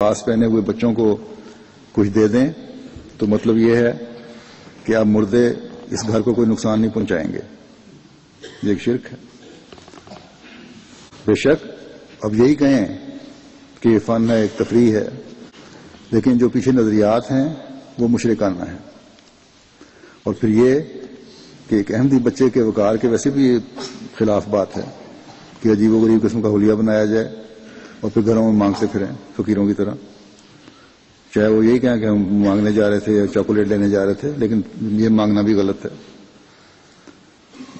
لباس پہنے ہوئے بچوں کو کچھ دے دیں تو مطلب یہ ہے کہ اب مردے اس گھر کو کوئی نقصان نہیں پہنچائیں گے. یہ ایک شرک ہے. بے شک اب یہی کہیں کہ یہ فن ہے، ایک تفریح ہے، لیکن جو پیچھے نظریات ہیں وہ مشرکانہ ہیں. اور پھر یہ کہ ایک احمدی بچے کے وقار کے ویسے بھی خلاف بات ہے کہ عجیب و غریب قسم کا حلیہ بنایا جائے اور پھر گھروں میں مانگتے پھریں فقیروں کی طرح، چاہے وہ یہی کہیں کہ ہم مانگنے جا رہے تھے یا چاکلیٹ لینے جا رہے تھے، لیکن یہ مانگنا بھی غلط ہے.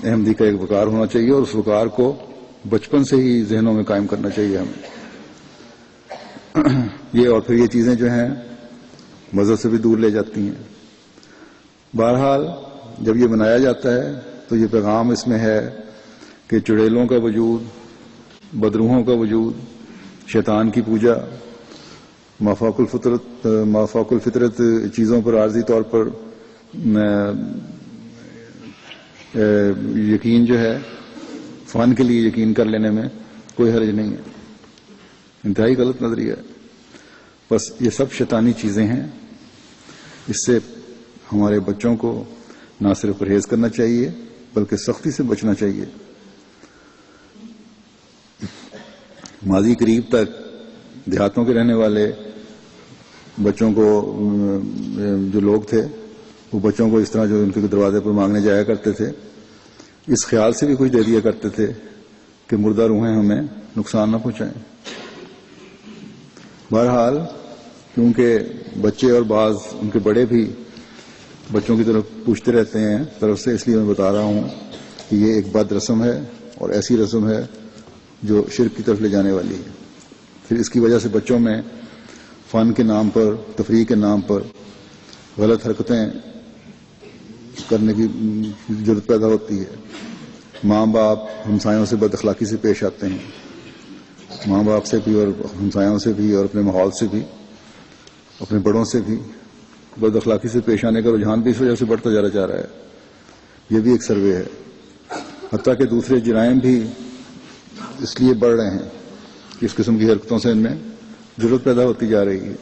احمدی کا ایک وقار ہونا چاہیے اور اس وقار کو بچپن سے ہی ذہنوں میں قائم کرنا چاہیے ہمیں. یہ اور پھر یہ چیزیں جو ہیں مذہب سے بھی دور لے جاتی ہیں. بہرحال جب یہ بنایا جاتا ہے تو یہ پیغام اس میں ہے کہ چڑیلوں کا وجود، بدروحوں کا وجود، شیطان کی پوجا، مافوق الفطرت چیزوں پر عارضی طور پر یقین جو ہے، فن کے لیے یقین کر لینے میں کوئی حرج نہیں ہے. انتہائی غلط نظریہ ہے. بس یہ سب شیطانی چیزیں ہیں. اس سے ہمارے بچوں کو نہ صرف پرہیز کرنا چاہیے بلکہ سختی سے بچنا چاہیے. ماضی قریب تک دیہاتوں کے رہنے والے بچوں کو جو لوگ تھے وہ بچوں کو اس طرح جو ان کے دروازے پر مانگنے جایا کرتے تھے اس خیال سے بھی کچھ دے دیا کرتے تھے کہ مردہ روحیں ہمیں نقصان نہ پہنچائیں. بہرحال کیونکہ بچے اور بعض ان کے بڑے بھی بچوں کی طرف پوچھتے رہتے ہیں طرف سے، اس لیے میں بتا رہا ہوں کہ یہ ایک بد رسم ہے اور ایسی رسم ہے جو شرک کی طرف لے جانے والی ہے. پھر اس کی وجہ سے بچوں میں فن کے نام پر، تفریح کے نام پر غلط حرکتیں کرنے کی ضرورت پیدا ہوتی ہے. ماں باپ ہمسایوں سے بد اخلاقی سے پیش آتے ہیں، ماں باپ سے بھی اور ہمسایوں سے بھی اور اپنے ماحول سے بھی، اپنے بڑوں سے بھی بد اخلاقی سے پیش آنے کا رجحان بھی اس وجہ سے بڑھتا جا رہا ہے. یہ بھی ایک سروے ہے. حتیٰ کہ دوسرے جرائم بھی اس لیے بڑھ رہے ہیں کہ اس قسم کی حرکتوں سے ان میں ضرورت پیدا ہوتی جا رہی ہے.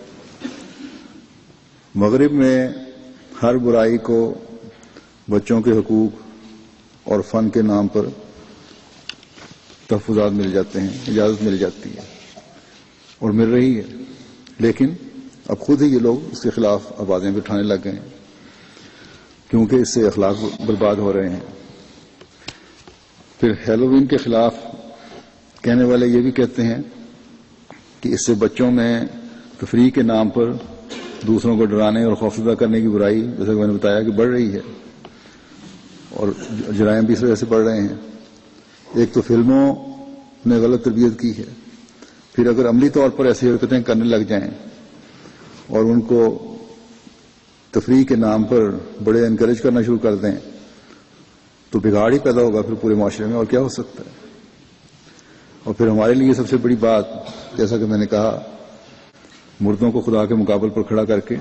مغرب میں ہر برائی کو بچوں کے حقوق اور فن کے نام پر تحفظات مل جاتے ہیں، اجازت مل جاتی ہے اور مل رہی ہے. لیکن اب خود ہی یہ لوگ اس کے خلاف آوازیں بھی اٹھانے لگ گئے ہیں کیونکہ اس سے اخلاق برباد ہو رہے ہیں. پھر ہیلووین کے خلاف کہنے والے یہ بھی کہتے ہیں کہ اس سے بچوں میں تفریح کے نام پر دوسروں کو ڈرانے اور خوفزدہ کرنے کی برائی، جیسا کہ میں نے بتایا، کہ بڑھ رہی ہے اور جرائم بھی اس وجہ سے بڑھ رہے ہیں. ایک تو فلموں نے غلط تربیت کی ہے، پھر اگر عملی طور پر ایسی حرکتیں کرنے لگ جائیں اور ان کو تفریح کے نام پر بڑے انکریج کرنا شروع کر دیں تو بگاڑ ہی پیدا ہوگا پھر پورے معاشرے میں، اور کیا ہو سکتا ہے. اور پھر ہمارے لیے سب سے بڑی بات، جیسا کہ میں نے کہا، مردوں کو خدا کے مقابل پر کھڑا کر کے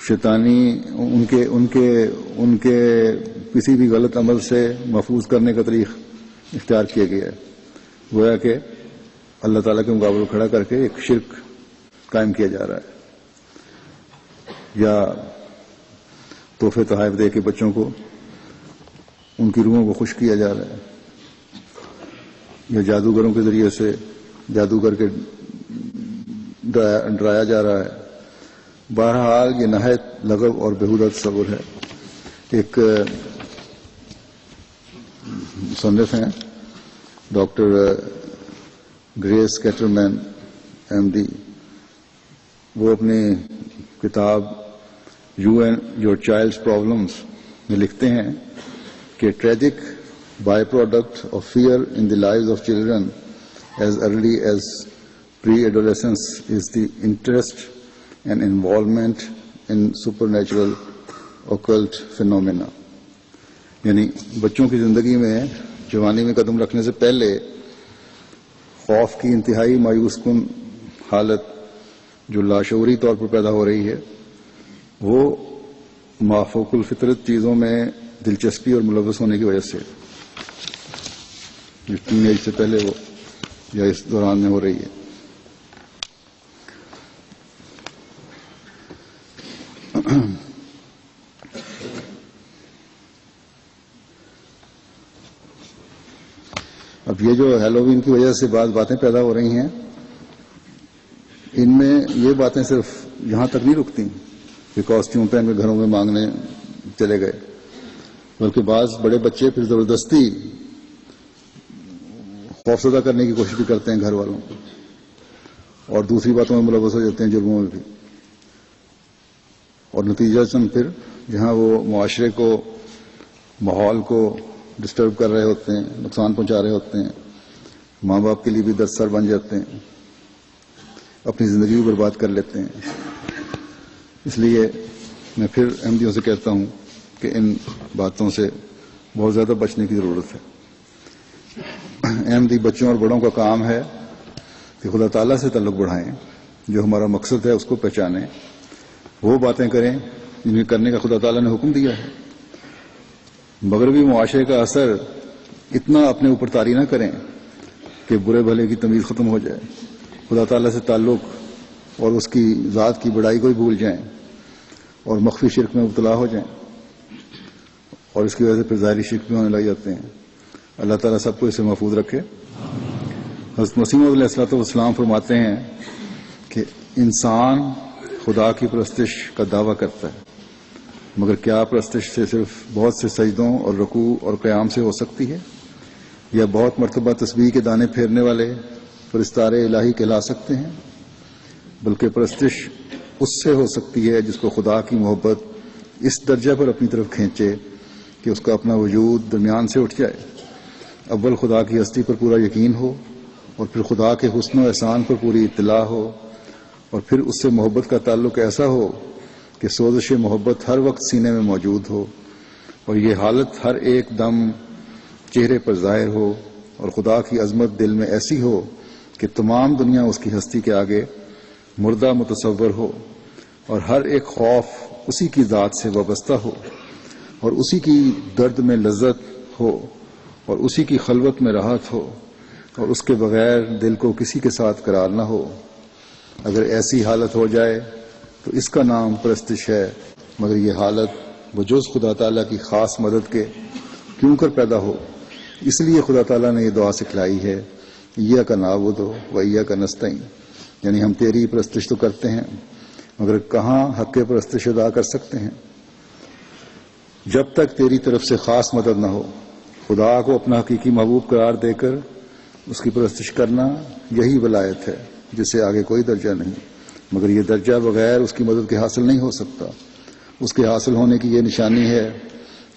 شیطانی ان کے کسی بھی غلط عمل سے محفوظ کرنے کا طریق اختیار کیا گیا ہے. گویا کہ اللہ تعالیٰ کے مقابل کھڑا کر کے ایک شرک قائم کیا جا رہا ہے، یا تحفے تحائف دے کے بچوں کو ان کی روحوں کو خوش کیا جا رہا ہے، یا جادوگروں کے ذریعے سے جادوگر کے ڈرایا جا رہا ہے. بہرحال یہ نہایت لغو اور بیہودہ تصور ہے. ایک مصنف ہیں doctor Grace Ketterman M D, وہ اپنی کتاب you and your child's problems میں لکھتے ہیں کہ tragic byproduct of fear in the life of children as early as preadolescence is the interest and involvement in supernatural occult phenomena. یعنی بچوں کی زندگی میں جوانی میں قدم رکھنے سے پہلے خوف کی انتہائی مایوس کن حالت جو لاشعوری طور پر پیدا ہو رہی ہے، وہ مافوق الفطرت چیزوں میں دلچسپی اور ملوث ہونے کی وجہ سے. جو ٹین ایج سے پہلے ہو یا اس دوران میں ہو رہی ہے. اب یہ جو ہیلووین کی وجہ سے بعض باتیں پیدا ہو رہی ہیں، ان میں یہ باتیں صرف یہاں تک نہیں رکتی کہ کاسٹیوم پہن کے گھروں میں مانگنے چلے گئے، بلکہ بعض بڑے بچے پھر زبردستی خوفزدہ کرنے کی کوشش بھی کرتے ہیں گھر والوں کو، اور دوسری باتوں میں ملوث ہو جاتے ہیں، جرموں میں بھی. اور نتیجہ پھر جہاں وہ معاشرے کو، ماحول کو ڈسٹرب کر رہے ہوتے ہیں، نقصان پہنچا رہے ہوتے ہیں، ماں باپ کے لیے بھی دردسر بن جاتے ہیں، اپنی زندگی بھی برباد کر لیتے ہیں. اس لیے میں پھر احمدیوں سے کہتا ہوں کہ ان باتوں سے بہت زیادہ بچنے کی ضرورت ہے. احمدی بچوں اور بڑوں کا کام ہے کہ خدا تعالیٰ سے تعلق بڑھائیں، جو ہمارا مقصد ہے اس کو پہچانیں، وہ باتیں کریں جنہیں کرنے کا خدا تعالیٰ نے حکم دیا ہے. مغربی معاشرے کا اثر اتنا اپنے اوپر طاری نہ کریں کہ برے بھلے کی تمیز ختم ہو جائے، خدا تعالیٰ سے تعلق اور اس کی ذات کی بڑائی کو ہی بھول جائیں اور مخفی شرک میں مبتلا ہو جائیں، اور اس کی وجہ سے پھر ظاہری شرک بھی ہونے لگ جاتے ہیں. اللہ تعالیٰ سب کو اسے محفوظ رکھے. حضرت مسیح موعود علیہ السلام فرماتے ہیں کہ انسان خدا کی پرستش کا دعویٰ کرتا ہے، مگر کیا پرستش سے صرف بہت سے سجدوں اور رکوع اور قیام سے ہو سکتی ہے، یا بہت مرتبہ تسبیح کے دانے پھیرنے والے پرستار الہی کہلا سکتے ہیں؟ بلکہ پرستش اس سے ہو سکتی ہے جس کو خدا کی محبت اس درجہ پر اپنی طرف کھینچے کہ اس کا اپنا وجود درمیان سے اٹھ جائے. اول خدا کی ہستی پر پورا یقین ہو، اور پھر خدا کے حسن و احسان پر پوری اطلاع ہو، اور پھر اس سے محبت کا تعلق ایسا ہو کہ سوزش محبت ہر وقت سینے میں موجود ہو، اور یہ حالت ہر ایک دم چہرے پر ظاہر ہو، اور خدا کی عظمت دل میں ایسی ہو کہ تمام دنیا اس کی ہستی کے آگے مردہ متصور ہو، اور ہر ایک خوف اسی کی ذات سے وابستہ ہو، اور اسی کی درد میں لذت ہو، اور اسی کی خلوت میں راحت ہو، اور اس کے بغیر دل کو کسی کے ساتھ قرار نہ ہو. اگر ایسی حالت ہو جائے تو اس کا نام پرستش ہے، مگر یہ حالت بجز خدا تعالیٰ کی خاص مدد کے کیوں کر پیدا ہو. اس لیے خدا تعالیٰ نے یہ دعا سکھلائی ہے، ایاک نعبد و ایاک نستعین، یعنی ہم تیری پرستش تو کرتے ہیں مگر کہاں حق پرستش ادا کر سکتے ہیں جب تک تیری طرف سے خاص مدد نہ ہو. خدا کو اپنا حقیقی محبوب قرار دے کر اس کی پرستش کرنا یہی ولایت ہے جس سے آگے کوئی درجہ نہیں، مگر یہ درجہ بغیر اس کی مدد کے حاصل نہیں ہو سکتا. اس کے حاصل ہونے کی یہ نشانی ہے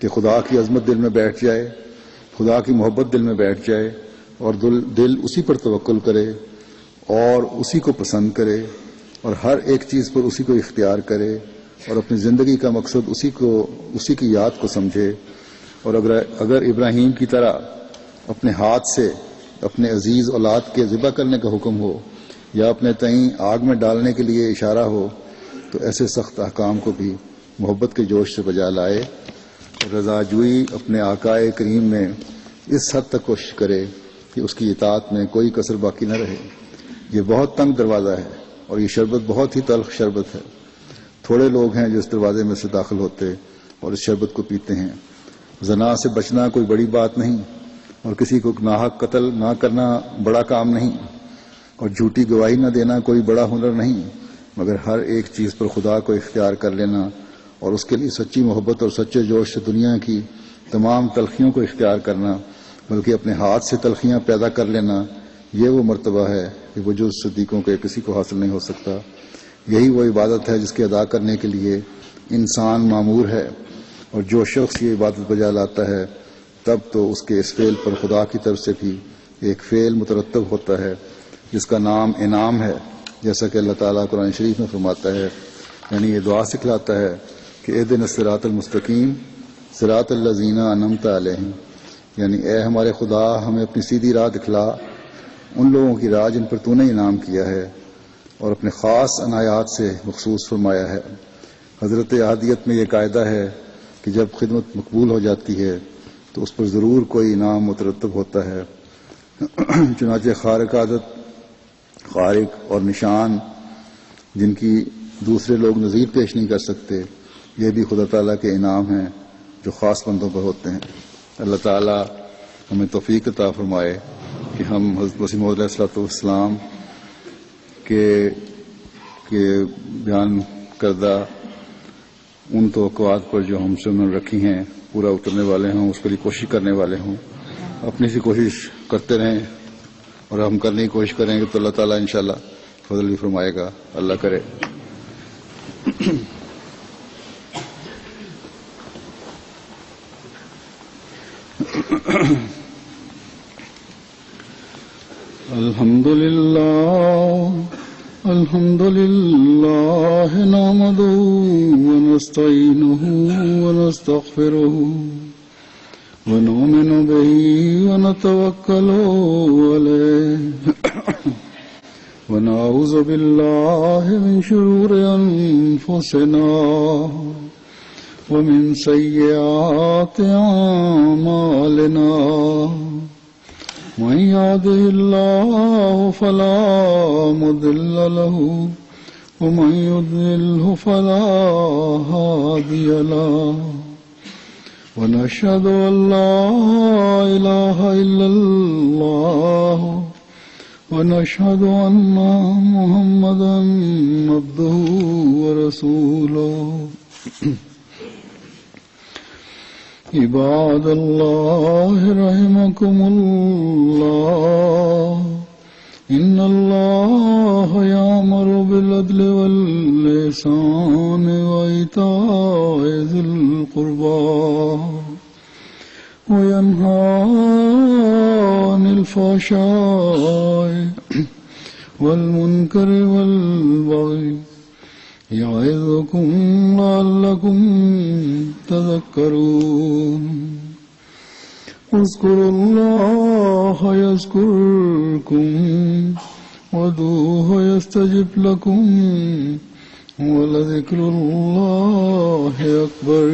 کہ خدا کی عظمت دل میں بیٹھ جائے، خدا کی محبت دل میں بیٹھ جائے، اور دل اسی پر توکل کرے اور اسی کو پسند کرے، اور ہر ایک چیز پر اسی کو اختیار کرے، اور اپنی زندگی کا مقصد اسی کی یاد کو سمجھے. اور اگر ابراہیم کی طرح اپنے ہاتھ سے اپنے عزیز اولاد کے ذبح کرنے کا حکم ہو، یا اپنے تئیں آگ میں ڈالنے کے لیے اشارہ ہو، تو ایسے سخت احکام کو بھی محبت کے جوش سے بجا لائے، اور رضا جوئی اپنے آقائے کریم میں اس حد تک کوشش کرے کہ اس کی اطاعت میں کوئی کسر باقی نہ رہے. یہ بہت تنگ دروازہ ہے، اور یہ شربت بہت ہی تلخ شربت ہے. تھوڑے لوگ ہیں جو اس دروازے میں سے داخل ہوتے اور اس شربت کو پیتے ہیں. زنا سے بچنا کوئی بڑی بات نہیں، اور کسی کو ناحق قتل نہ کرنا بڑا کام نہیں، اور جھوٹی گواہی نہ دینا کوئی بڑا ہنر نہیں، مگر ہر ایک چیز پر خدا کو اختیار کر لینا، اور اس کے لیے سچی محبت اور سچے جوش سے دنیا کی تمام تلخیوں کو اختیار کرنا، بلکہ اپنے ہاتھ سے تلخیاں پیدا کر لینا، یہ وہ مرتبہ ہے کہ وجود صدیقوں کے کسی کو حاصل نہیں ہو سکتا. یہی وہ عبادت ہے جس کے ادا کرنے کے لیے انسان مامور ہے، اور جو شخص یہ عبادت بجا لاتا ہے تب تو اس کے اس فعل پر خدا کی طرف سے بھی ایک فعل مترتب ہوتا ہے جس کا نام انعام ہے، جیسا کہ اللہ تعالیٰ قرآن شریف میں فرماتا ہے. یعنی یہ دعا سکھلاتا ہے کہ اہدنا الصراط المستقیم صراط الذین انعمت علیہم، یعنی اے ہمارے خدا ہمیں اپنی سیدھی راہ دکھلا، ان لوگوں کی راہ جن پر تو نے انعام کیا ہے اور اپنے خاص عنایات سے مخصوص فرمایا ہے. حضرت احادیت میں یہ قاعدہ ہے کہ جب خدمت مقبول ہو جاتی ہے تو اس پر ضرور کوئی انعام مترتب ہوتا ہے، چنانچہ خارق عادت، خارق اور نشان جن کی دوسرے لوگ نظیر پیش نہیں کر سکتے، یہ بھی خدا تعالیٰ کے انعام ہیں جو خاص بندوں پر ہوتے ہیں۔ اللہ تعالیٰ ہمیں توفیق عطا فرمائے کہ ہم حضرت مسیح موعود علیہ الصلوۃ والسلام کے بیان کردہ ان توقعات پر جو ہم سے انہوں نے رکھی ہیں پورا اترنے والے ہوں، اس کے لیے کوشش کرنے والے ہوں۔ اپنی سی کوشش کرتے رہیں اور ہم کرنے کی کوشش کریں گے تو اللہ تعالیٰ انشاءاللہ فضل بھی فرمائے گا، اللہ کرے۔ الحمد لله نحمده ونستعينه ونستغفره ونؤمن به ونتوكل عليه ونعوذ بالله من شرور أنفسنا ومن سيئات أعمالنا، من يهده الله فلا مضل له ومن يضلله فلا هادي له، ونشهد أن لا إله إلا الله ونشهد أن محمدا عبده ورسوله۔ عباد الله رحمكم الله، إن الله يأمر بالعدل والإحسان وإيتاء ذي القربى وينهى عن الفحشاء والمنكر والبغي يعظكم لعلكم تذكرون۔ اذكروا الله يذكركم وادعوه يستجب لكم ولذكر الله أكبر۔